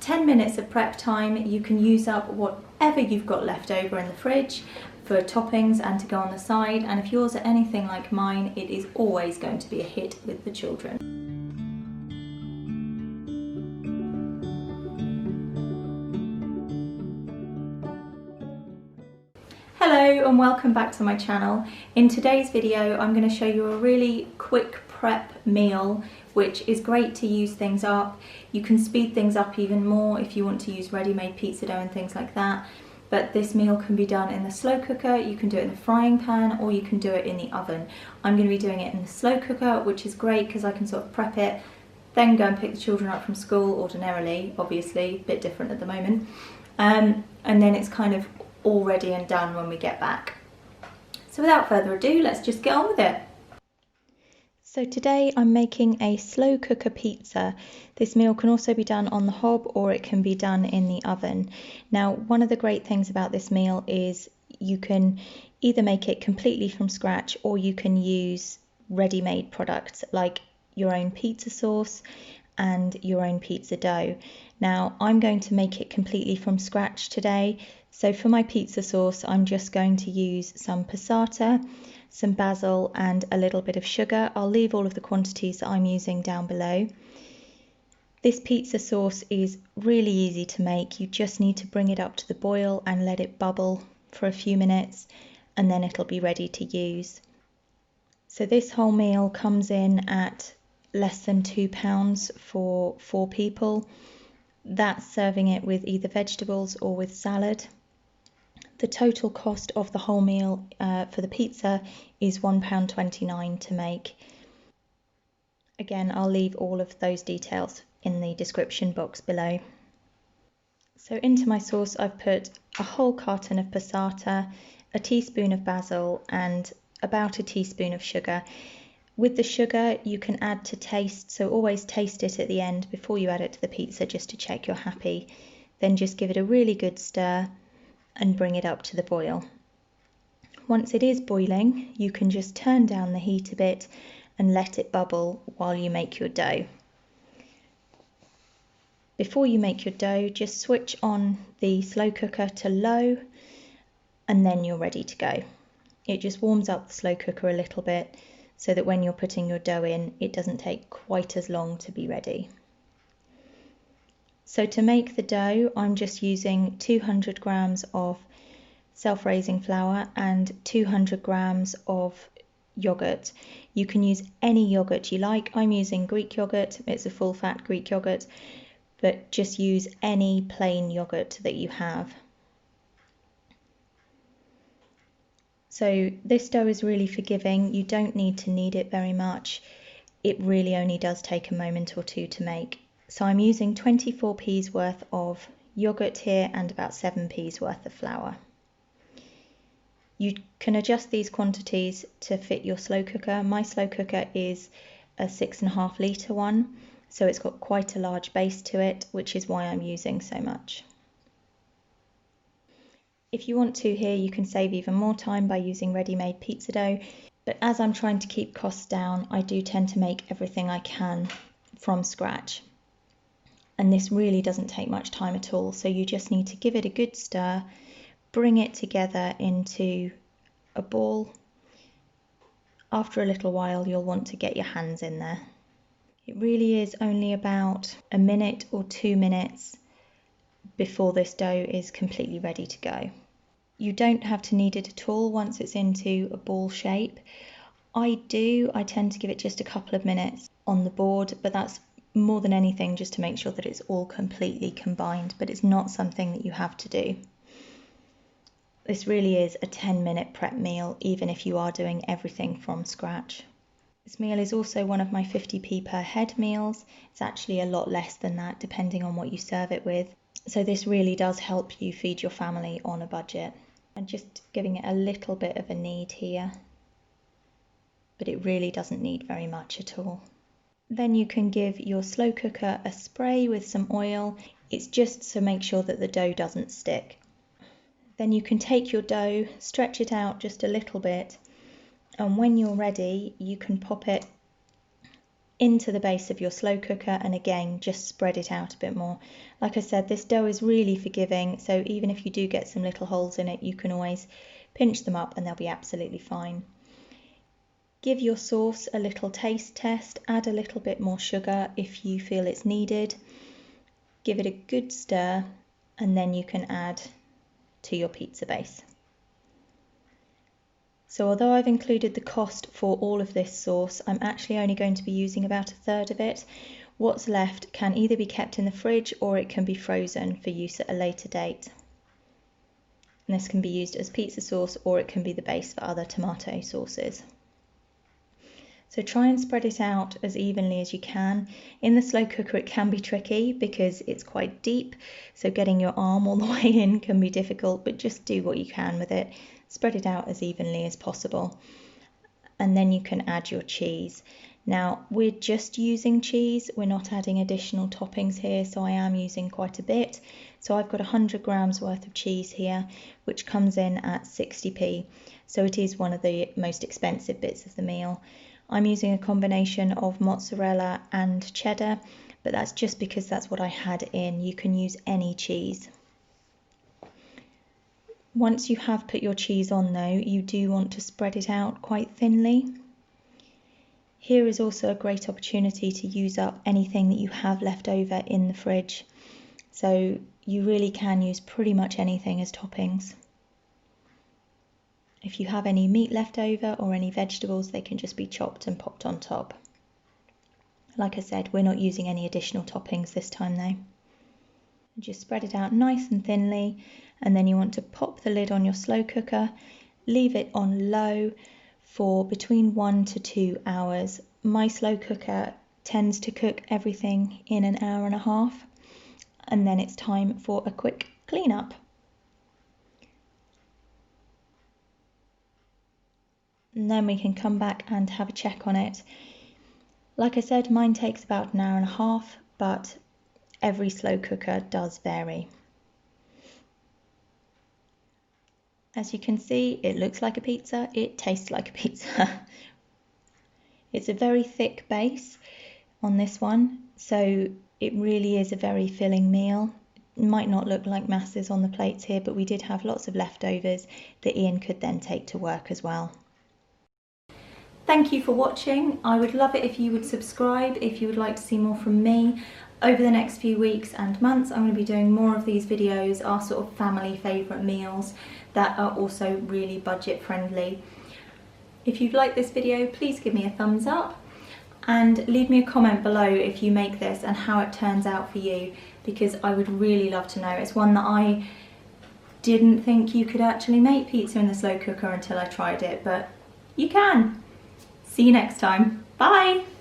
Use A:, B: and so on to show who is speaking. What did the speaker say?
A: 10 minutes of prep time. You can use up whatever you've got left over in the fridge for toppings and to go on the side, and if yours are anything like mine, it is always going to be a hit with the children. Hello and welcome back to my channel. In today's video I'm going to show you a really quick prep meal which is great to use things up. You can speed things up even more if you want to use ready-made pizza dough and things like that. But this meal can be done in the slow cooker, you can do it in the frying pan, or you can do it in the oven. I'm going to be doing it in the slow cooker, which is great because I can sort of prep it, then go and pick the children up from school ordinarily, obviously, a bit different at the moment. And then it's kind of all ready and done when we get back. So without further ado, let's just get on with it. So today I'm making a slow cooker pizza. This meal can also be done on the hob or it can be done in the oven. Now, one of the great things about this meal is you can either make it completely from scratch or you can use ready-made products like your own pizza sauce and your own pizza dough. Now, I'm going to make it completely from scratch today. So for my pizza sauce, I'm just going to use some passata, some basil and a little bit of sugar. I'll leave all of the quantities that I'm using down below. This pizza sauce is really easy to make. You just need to bring it up to the boil and let it bubble for a few minutes and then it'll be ready to use. So this whole meal comes in at less than £2 for 4 people. That's serving it with either vegetables or with salad. The total cost of the whole meal for the pizza is £1.29 to make. Again, I'll leave all of those details in the description box below. So into my sauce I've put a whole carton of passata, a teaspoon of basil and about a teaspoon of sugar. With the sugar you can add to taste, so always taste it at the end before you add it to the pizza just to check you're happy. Then just give it a really good stir and bring it up to the boil. Once it is boiling, you can just turn down the heat a bit and let it bubble while you make your dough. Before you make your dough, just switch on the slow cooker to low and then you're ready to go. It just warms up the slow cooker a little bit so that when you're putting your dough in, it doesn't take quite as long to be ready. So to make the dough, I'm just using 200 grams of self-raising flour and 200 grams of yoghurt. You can use any yoghurt you like. I'm using Greek yoghurt, it's a full-fat Greek yoghurt, but just use any plain yoghurt that you have. So this dough is really forgiving. You don't need to knead it very much. It really only does take a moment or two to make. So I'm using 24p's worth of yoghurt here and about 7p's worth of flour. You can adjust these quantities to fit your slow cooker. My slow cooker is a 6.5 litre one, so it's got quite a large base to it, which is why I'm using so much. If you want to here, you can save even more time by using ready-made pizza dough, but as I'm trying to keep costs down, I do tend to make everything I can from scratch. And this really doesn't take much time at all, so you just need to give it a good stir, bring it together into a ball. After a little while you'll want to get your hands in there. It really is only about a minute or 2 minutes before this dough is completely ready to go. You don't have to knead it at all once it's into a ball shape. I tend to give it just a couple of minutes on the board, but that's more than anything just to make sure that it's all completely combined, but it's not something that you have to do. This really is a 10-minute prep meal, even if you are doing everything from scratch. This meal is also one of my 50p per head meals. It's actually a lot less than that depending on what you serve it with. So this really does help you feed your family on a budget. I'm just giving it a little bit of a knead here, but it really doesn't need very much at all. Then you can give your slow cooker a spray with some oil. It's just to make sure that the dough doesn't stick. Then you can take your dough, stretch it out just a little bit, and when you're ready, you can pop it into the base of your slow cooker, and again just spread it out a bit more. Like I said, this dough is really forgiving, so even if you do get some little holes in it, you can always pinch them up and they'll be absolutely fine. Give your sauce a little taste test, add a little bit more sugar if you feel it's needed. Give it a good stir, and then you can add to your pizza base. So although I've included the cost for all of this sauce, I'm actually only going to be using about 1/3 of it. What's left can either be kept in the fridge or it can be frozen for use at a later date. And this can be used as pizza sauce, or it can be the base for other tomato sauces. So try and spread it out as evenly as you can. In the slow cooker it can be tricky because it's quite deep, so getting your arm all the way in can be difficult, but just do what you can with it. Spread it out as evenly as possible. And then you can add your cheese. Now we're just using cheese, we're not adding additional toppings here, so I am using quite a bit. So I've got 100 grams worth of cheese here, which comes in at 60p. So it is one of the most expensive bits of the meal. I'm using a combination of mozzarella and cheddar, but that's just because that's what I had in. You can use any cheese. Once you have put your cheese on though, you do want to spread it out quite thinly. Here is also a great opportunity to use up anything that you have left over in the fridge. So you really can use pretty much anything as toppings. If you have any meat left over or any vegetables, they can just be chopped and popped on top. Like I said, we're not using any additional toppings this time though. Just spread it out nice and thinly, and then you want to pop the lid on your slow cooker, leave it on low for between 1 to 2 hours. My slow cooker tends to cook everything in an hour and a half, and then it's time for a quick clean up. And then we can come back and have a check on it. Like I said, mine takes about an hour and a half, but every slow cooker does vary. As you can see, it looks like a pizza, it tastes like a pizza. It's a very thick base on this one, so it really is a very filling meal. It might not look like masses on the plates here, but we did have lots of leftovers that Ian could then take to work as well. Thank you for watching. I would love it if you would subscribe if you would like to see more from me. Over the next few weeks and months, I'm going to be doing more of these videos, our sort of family favourite meals that are also really budget friendly. If you've liked this video, please give me a thumbs up and leave me a comment below if you make this and how it turns out for you, because I would really love to know. It's one that I didn't think you could actually make pizza in the slow cooker until I tried it, but you can. See you next time. Bye!